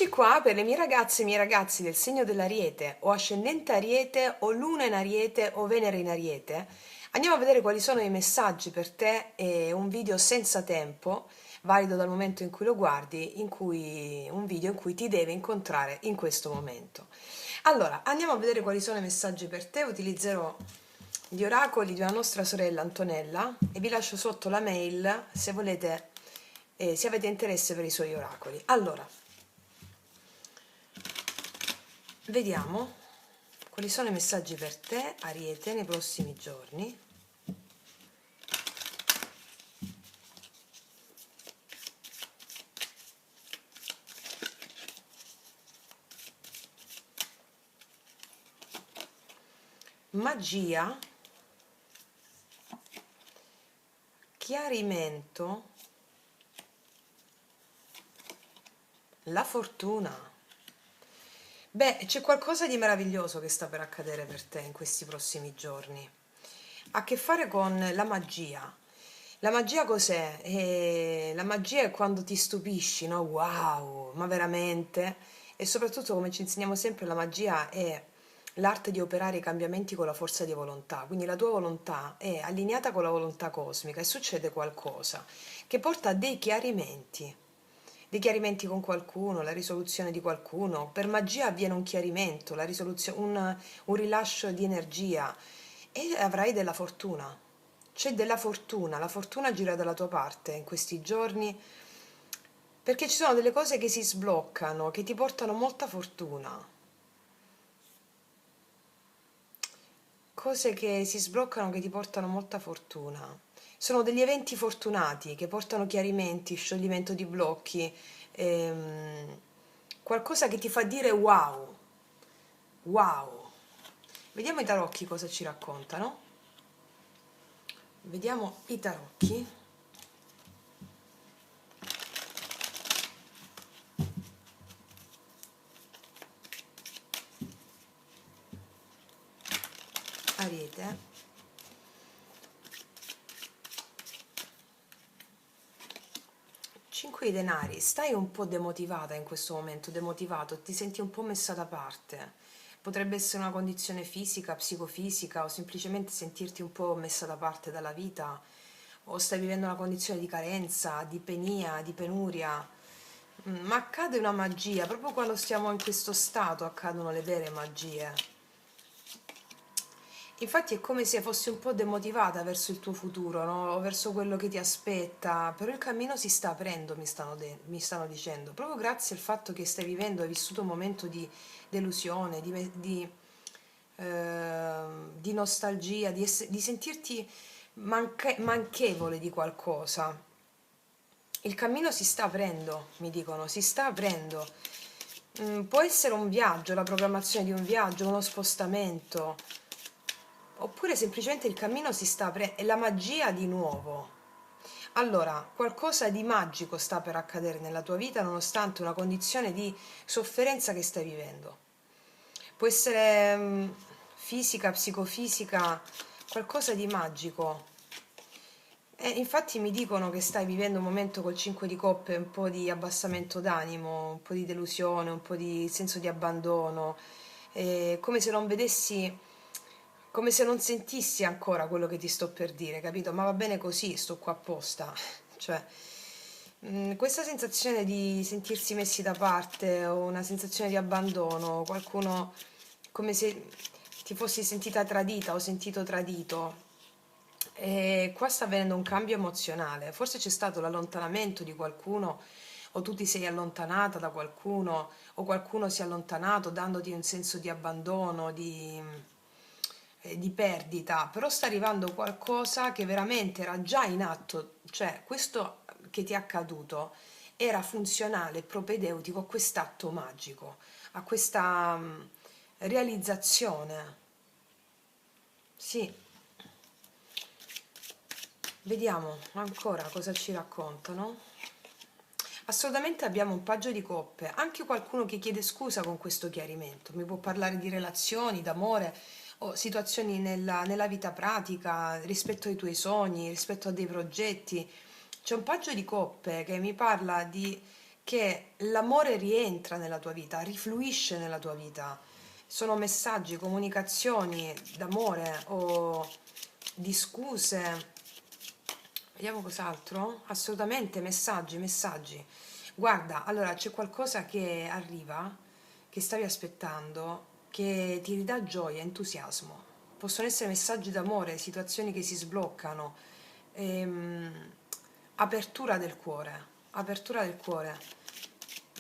Eccoci qua per le mie ragazze e i miei ragazzi del segno dell'Ariete, o ascendente Ariete, o Luna in Ariete, o Venere in Ariete. Andiamo a vedere quali sono i messaggi per te. È un video senza tempo, valido dal momento in cui lo guardi, un video in cui ti deve incontrare in questo momento. Allora, andiamo a vedere quali sono i messaggi per te. Utilizzerò gli oracoli di una nostra sorella Antonella e vi lascio sotto la mail se volete, se avete interesse per i suoi oracoli. Allora, vediamo quali sono i messaggi per te, Ariete, nei prossimi giorni. Magia, chiarimento, la fortuna. Beh, c'è qualcosa di meraviglioso che sta per accadere per te in questi prossimi giorni. Ha a che fare con la magia. La magia cos'è? La magia è quando ti stupisci, no? Wow, ma veramente? E soprattutto, come ci insegniamo sempre, la magia è l'arte di operare i cambiamenti con la forza di volontà. Quindi la tua volontà è allineata con la volontà cosmica e succede qualcosa che porta a dei chiarimenti con qualcuno, la risoluzione di qualcuno. Per magia avviene un chiarimento, un rilascio di energia e avrai della fortuna. C'è della fortuna, la fortuna gira dalla tua parte in questi giorni perché ci sono delle cose che si sbloccano, che ti portano molta fortuna. Cose che si sbloccano, che ti portano molta fortuna. Sono degli eventi fortunati che portano chiarimenti, scioglimento di blocchi, ehm, qualcosa che ti fa dire wow, wow. Vediamo i tarocchi cosa ci raccontano. Vediamo i tarocchi. Ariete. Cinque di denari, stai un po' demotivata in questo momento, demotivato, ti senti un po' messa da parte. Potrebbe essere una condizione fisica, psicofisica o semplicemente sentirti un po' messa da parte dalla vita o stai vivendo una condizione di carenza, di penia, di penuria. Ma accade una magia, proprio quando stiamo in questo stato accadono le vere magie. Infatti è come se fossi un po' demotivata verso il tuo futuro, no? O verso quello che ti aspetta, però il cammino si sta aprendo, mi stanno dicendo, proprio grazie al fatto che stai vivendo, hai vissuto un momento di delusione, di nostalgia, di sentirti manchevole di qualcosa. Il cammino si sta aprendo, mi dicono, si sta aprendo. Può essere un viaggio, la programmazione di un viaggio, uno spostamento, oppure semplicemente il cammino si sta aprendo, è la magia di nuovo. Allora, qualcosa di magico sta per accadere nella tua vita nonostante una condizione di sofferenza che stai vivendo. Può essere fisica, psicofisica, qualcosa di magico. E infatti mi dicono che stai vivendo un momento col 5 di coppe, un po' di abbassamento d'animo, un po' di delusione, un po' di senso di abbandono, come se non vedessi, come se non sentissi ancora quello che ti sto per dire, capito? Ma va bene così, sto qua apposta. Cioè, questa sensazione di sentirsi messi da parte o una sensazione di abbandono, qualcuno come se ti fossi sentita tradita o sentito tradito. E qua sta avvenendo un cambio emozionale, forse c'è stato l'allontanamento di qualcuno o tu ti sei allontanata da qualcuno o qualcuno si è allontanato dandoti un senso di abbandono, di perdita, però sta arrivando qualcosa che veramente era già in atto, cioè questo che ti è accaduto era funzionale, propedeutico a quest'atto magico, a questa realizzazione. Sì, vediamo ancora cosa ci raccontano. Assolutamente abbiamo un paggio di coppe, anche qualcuno che chiede scusa con questo chiarimento, mi può parlare di relazioni, d'amore o situazioni nella vita pratica, rispetto ai tuoi sogni, rispetto a dei progetti. C'è un paggio di coppe che mi parla di che l'amore rientra nella tua vita, rifluisce nella tua vita. Sono messaggi, comunicazioni d'amore o di scuse. Vediamo cos'altro? Assolutamente, messaggi, messaggi. Guarda, allora c'è qualcosa che arriva, che stavi aspettando, che ti ridà gioia, entusiasmo. Possono essere messaggi d'amore, situazioni che si sbloccano, ehm, apertura del cuore,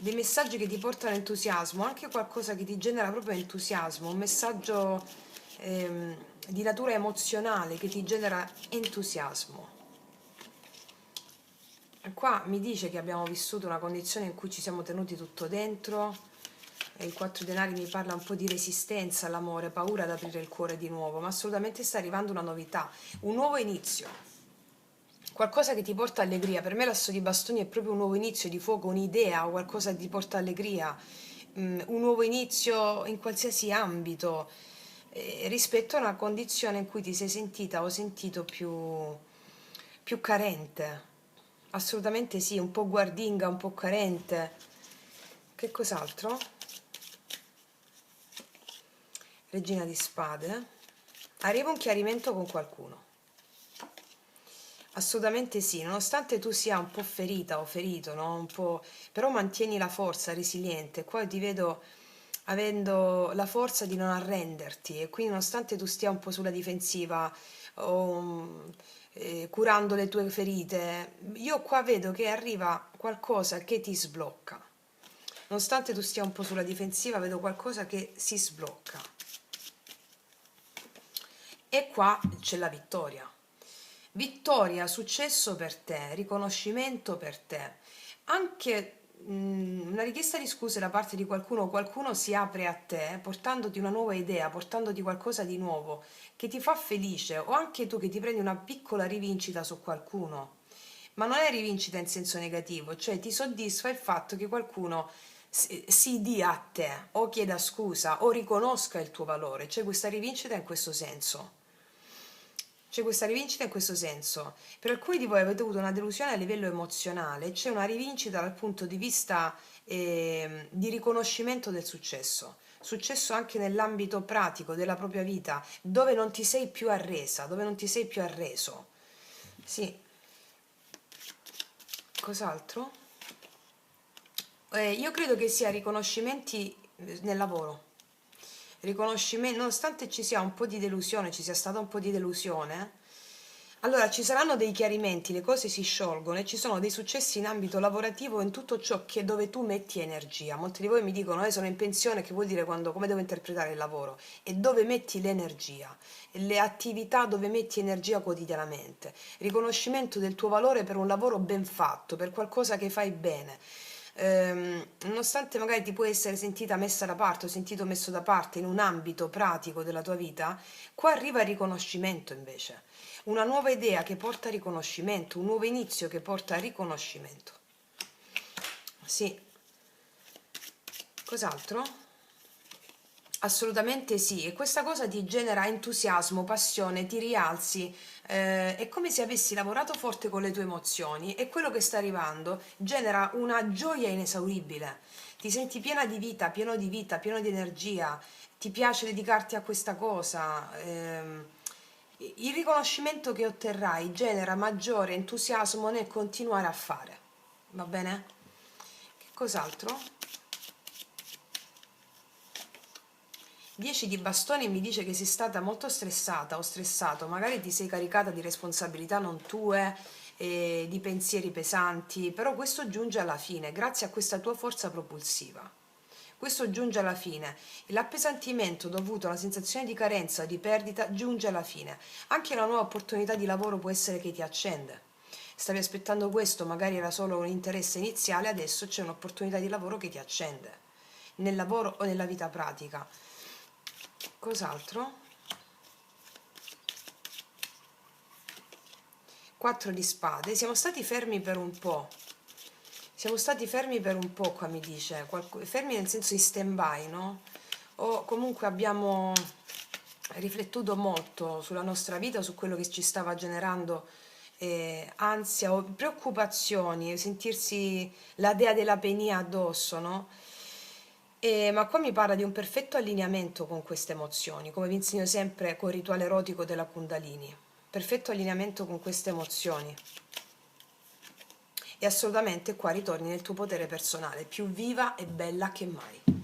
dei messaggi che ti portano entusiasmo, anche qualcosa che ti genera proprio entusiasmo, un messaggio di natura emozionale che ti genera entusiasmo. Qua mi dice che abbiamo vissuto una condizione in cui ci siamo tenuti tutto dentro, e il 4 denari mi parla un po' di resistenza all'amore, paura ad aprire il cuore di nuovo, ma assolutamente sta arrivando una novità, un nuovo inizio, qualcosa che ti porta allegria. Per me l'asso di bastoni è proprio un nuovo inizio di fuoco, un'idea o qualcosa che ti porta allegria, un nuovo inizio in qualsiasi ambito, rispetto a una condizione in cui ti sei sentita o sentito più carente. Assolutamente sì, un po' guardinga, un po' carente. Che cos'altro? Regina di spade. Arriva un chiarimento con qualcuno. Assolutamente sì, nonostante tu sia un po' ferita o ferito, no? Un po', però mantieni la forza, resiliente. Qua ti vedo avendo la forza di non arrenderti, e quindi nonostante tu stia un po' sulla difensiva o curando le tue ferite, io qua vedo che arriva qualcosa che ti sblocca. Nonostante tu stia un po' sulla difensiva, vedo qualcosa che si sblocca. E qua c'è la vittoria. Vittoria, successo per te, riconoscimento per te. Anche una richiesta di scuse da parte di qualcuno, qualcuno si apre a te portandoti una nuova idea, portandoti qualcosa di nuovo che ti fa felice, o anche tu che ti prendi una piccola rivincita su qualcuno. Ma non è rivincita in senso negativo, cioè ti soddisfa il fatto che qualcuno si dia a te o chieda scusa o riconosca il tuo valore, c'è questa rivincita in questo senso. C'è questa rivincita in questo senso. Per alcuni di voi avete avuto una delusione a livello emozionale, c'è una rivincita dal punto di vista di riconoscimento del successo. Successo anche nell'ambito pratico della propria vita, dove non ti sei più arresa, dove non ti sei più arreso. Sì. Cos'altro? Io credo che sia riconoscimenti nel lavoro. Riconoscimento, nonostante ci sia un po' di delusione, ci sia stata un po' di delusione, allora ci saranno dei chiarimenti, le cose si sciolgono e ci sono dei successi in ambito lavorativo, in tutto ciò che dove tu metti energia. Molti di voi mi dicono, sono in pensione, che vuol dire quando, come devo interpretare il lavoro? E dove metti l'energia, le attività dove metti energia quotidianamente. Riconoscimento del tuo valore per un lavoro ben fatto, per qualcosa che fai bene. Nonostante magari ti puoi essere sentita messa da parte o sentito messo da parte in un ambito pratico della tua vita, qua arriva il riconoscimento invece, una nuova idea che porta a riconoscimento, un nuovo inizio che porta a riconoscimento. Sì. Cos'altro? Assolutamente sì, e questa cosa ti genera entusiasmo, passione, ti rialzi, è come se avessi lavorato forte con le tue emozioni e quello che sta arrivando genera una gioia inesauribile. Ti senti piena di vita, pieno di energia, ti piace dedicarti a questa cosa. Il riconoscimento che otterrai genera maggiore entusiasmo nel continuare a fare. Va bene? Che cos'altro? 10 di bastoni mi dice che sei stata molto stressata o stressato, magari ti sei caricata di responsabilità non tue, di pensieri pesanti, però questo giunge alla fine, grazie a questa tua forza propulsiva. Questo giunge alla fine, l'appesantimento dovuto a una sensazione di carenza, di perdita, giunge alla fine. Anche una nuova opportunità di lavoro può essere che ti accende. Stavi aspettando questo, magari era solo un interesse iniziale, adesso c'è un'opportunità di lavoro che ti accende, nel lavoro o nella vita pratica. Cos'altro? 4 di spade, siamo stati fermi per un po'. Siamo stati fermi per un po', qua mi dice, fermi nel senso di stand by, no? O comunque abbiamo riflettuto molto sulla nostra vita, su quello che ci stava generando ansia o preoccupazioni, sentirsi la dea della penia addosso, no? Ma qua mi parla di un perfetto allineamento con queste emozioni, come vi insegno sempre col rituale erotico della Kundalini. Perfetto allineamento con queste emozioni. E assolutamente qua ritorni nel tuo potere personale, più viva e bella che mai.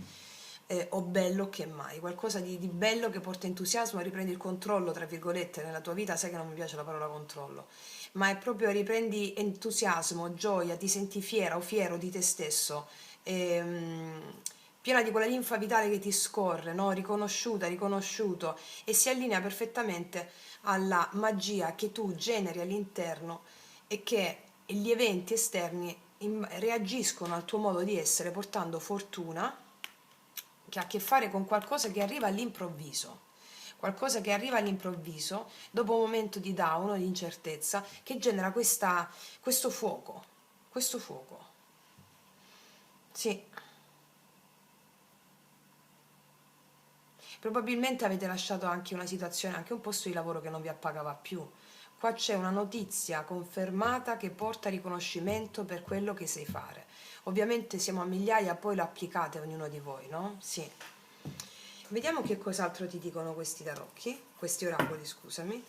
O bello che mai, qualcosa di bello che porta entusiasmo, riprendi il controllo, tra virgolette, nella tua vita. Sai che non mi piace la parola controllo, ma è proprio riprendi entusiasmo, gioia, ti senti fiera o fiero di te stesso, piena di quella linfa vitale che ti scorre, no? Riconosciuta, riconosciuto, e si allinea perfettamente alla magia che tu generi all'interno e che gli eventi esterni reagiscono al tuo modo di essere portando fortuna, che ha a che fare con qualcosa che arriva all'improvviso, qualcosa che arriva all'improvviso dopo un momento di down o di incertezza, che genera questo fuoco, questo fuoco. Sì, probabilmente avete lasciato anche una situazione, anche un posto di lavoro che non vi appagava più. Qua c'è una notizia confermata che porta riconoscimento per quello che sai fare. Ovviamente siamo a migliaia, poi lo applicate ognuno di voi, no? Sì. Vediamo che cos'altro ti dicono questi tarocchi, questi oracoli, scusami.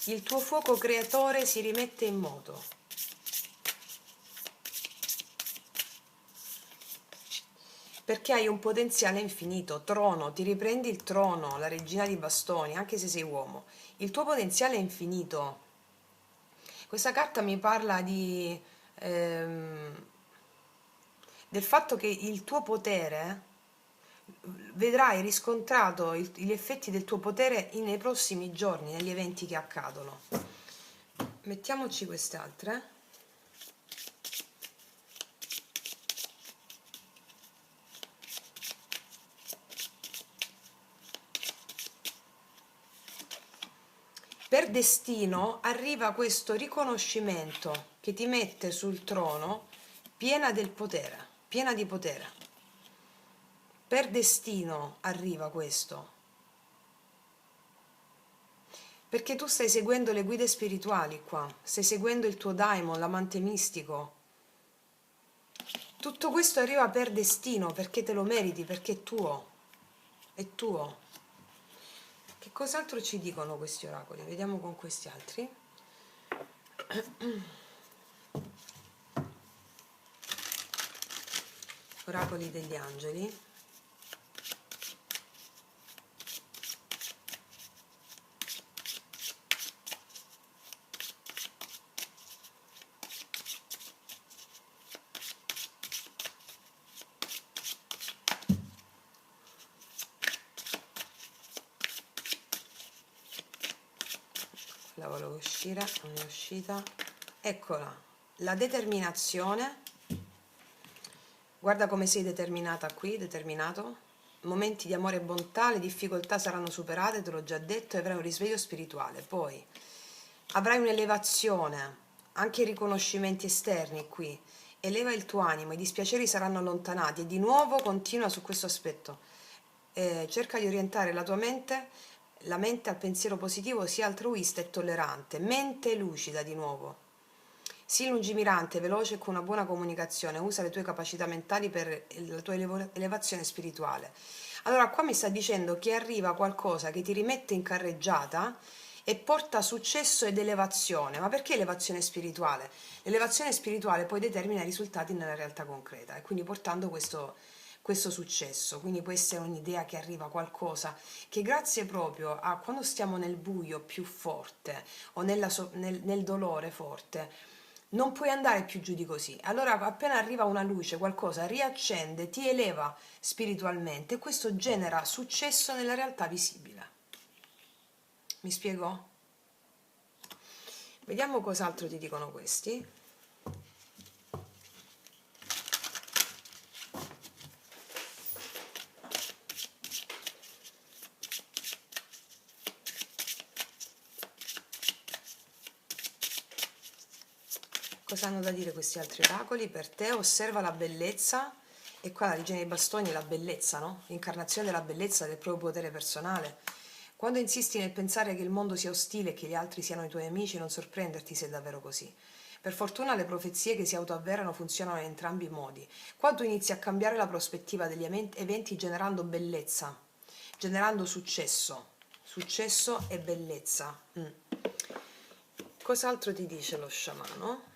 Il tuo fuoco creatore si rimette in moto. Perché hai un potenziale infinito. Trono, ti riprendi il trono, la regina di bastoni, anche se sei uomo. Il tuo potenziale è infinito. Questa carta mi parla del fatto che il tuo potere, vedrai riscontrato gli effetti del tuo potere nei prossimi giorni, negli eventi che accadono. Mettiamoci queste altre. Per destino arriva questo riconoscimento che ti mette sul trono piena del potere, piena di potere. Per destino arriva questo, perché tu stai seguendo le guide spirituali qua, stai seguendo il tuo daimon, l'amante mistico. Tutto questo arriva per destino, perché te lo meriti, perché è tuo, è tuo. Che cos'altro ci dicono questi oracoli? Vediamo con questi altri. Oracoli degli angeli. La volevo uscire, non è uscita. Eccola, la determinazione. Guarda come sei determinata qui, determinato. Momenti di amore e bontà, le difficoltà saranno superate, te l'ho già detto, e avrai un risveglio spirituale. Poi avrai un'elevazione, anche i riconoscimenti esterni qui. Eleva il tuo animo, i dispiaceri saranno allontanati, e di nuovo continua su questo aspetto. Cerca di orientare la tua mente, la mente al pensiero positivo, sia altruista e tollerante, mente lucida di nuovo. Sii lungimirante, veloce e con una buona comunicazione, usa le tue capacità mentali per la tua elevazione spirituale. Allora qua mi sta dicendo che arriva qualcosa che ti rimette in carreggiata e porta successo ed elevazione. Ma perché elevazione spirituale? L'elevazione spirituale poi determina i risultati nella realtà concreta, e quindi portando questo successo. Quindi questa è un'idea che arriva, qualcosa che grazie proprio a quando stiamo nel buio più forte o nel dolore forte, non puoi andare più giù di così. Allora appena arriva una luce, qualcosa riaccende, ti eleva spiritualmente, e questo genera successo nella realtà visibile. Mi spiego? Vediamo cos'altro ti dicono questi. Cosa hanno da dire questi altri oracoli per te? Osserva la bellezza, e qua la regina dei bastoni è la bellezza, no? L'incarnazione della bellezza, del proprio potere personale. Quando insisti nel pensare che il mondo sia ostile e che gli altri siano i tuoi amici, non sorprenderti se è davvero così. Per fortuna le profezie che si autoavverano funzionano in entrambi i modi. Qua tu inizi a cambiare la prospettiva degli eventi generando bellezza, generando successo e bellezza. Cos'altro ti dice lo sciamano?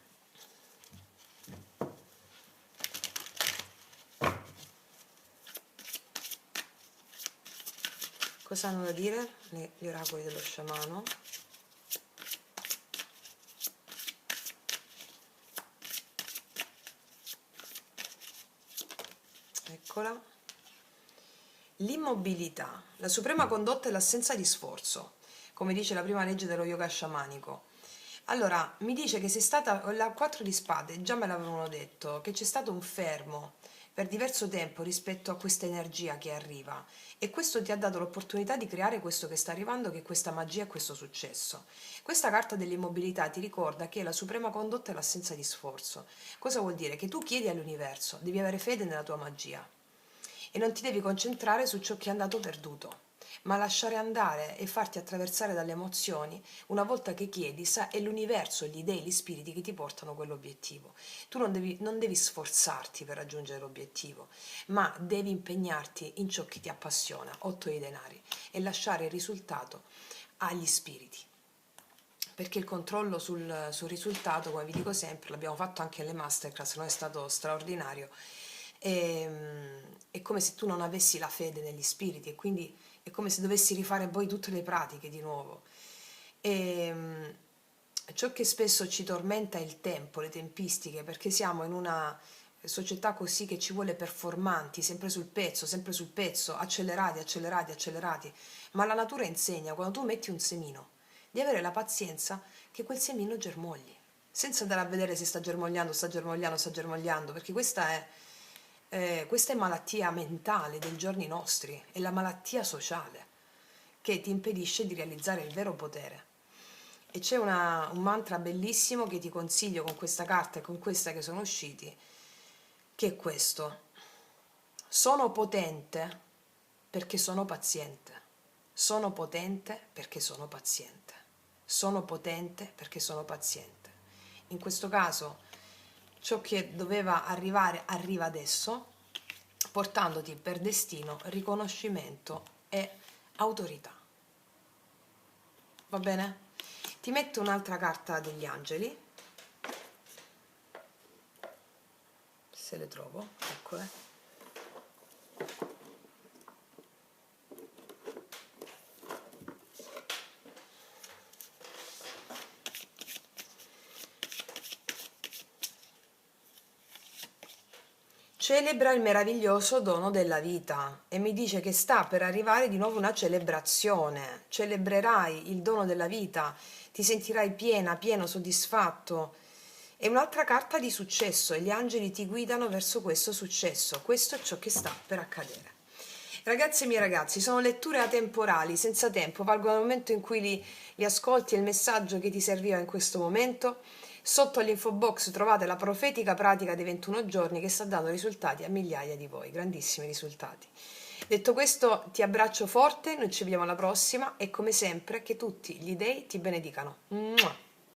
Cosa hanno da dire gli oracoli dello sciamano? Eccola. L'immobilità, la suprema condotta è l'assenza di sforzo, come dice la prima legge dello yoga sciamanico. Allora, mi dice che sei stata, la 4 di spade, già me l'avevano detto, che c'è stato un fermo per diverso tempo rispetto a questa energia che arriva, e questo ti ha dato l'opportunità di creare questo che sta arrivando, che è questa magia e questo successo. Questa carta dell'immobilità ti ricorda che la suprema condotta è l'assenza di sforzo. Cosa vuol dire? Che tu chiedi all'universo, devi avere fede nella tua magia e non ti devi concentrare su ciò che è andato perduto, ma lasciare andare e farti attraversare dalle emozioni. Una volta che chiedi, è l'universo, gli dei, gli spiriti che ti portano quell'obiettivo. Tu non devi sforzarti per raggiungere l'obiettivo, ma devi impegnarti in ciò che ti appassiona, 8 i denari, e lasciare il risultato agli spiriti. Perché il controllo sul risultato, come vi dico sempre, l'abbiamo fatto anche alle masterclass, non è stato straordinario, è come se tu non avessi la fede negli spiriti, e quindi è come se dovessi rifare poi tutte le pratiche di nuovo. Ciò che spesso ci tormenta è il tempo, le tempistiche, perché siamo in una società così che ci vuole performanti, sempre sul pezzo, accelerati, accelerati, accelerati, ma la natura insegna, quando tu metti un semino, di avere la pazienza che quel semino germogli, senza andare a vedere se sta germogliando, sta germogliando, sta germogliando, perché questa è malattia mentale dei giorni nostri, è la malattia sociale che ti impedisce di realizzare il vero potere. E c'è un mantra bellissimo che ti consiglio con questa carta e con questa che sono usciti, che è questo: sono potente perché sono paziente, sono potente perché sono paziente, sono potente perché sono paziente. In questo caso ciò che doveva arrivare arriva adesso, portandoti per destino riconoscimento e autorità. Va bene? Ti metto un'altra carta degli angeli, se le trovo, eccole. Celebra il meraviglioso dono della vita, e mi dice che sta per arrivare di nuovo una celebrazione. Celebrerai il dono della vita, ti sentirai piena, pieno, soddisfatto. È un'altra carta di successo e gli angeli ti guidano verso questo successo. Questo è ciò che sta per accadere. Ragazze e miei ragazzi, sono letture atemporali, senza tempo, valgono al momento in cui li ascolti e il messaggio che ti serviva in questo momento. Sotto all'info box trovate la profetica pratica dei 21 giorni che sta dando risultati a migliaia di voi, grandissimi risultati. Detto questo, ti abbraccio forte, noi ci vediamo alla prossima e come sempre che tutti gli dei ti benedicano. Mua!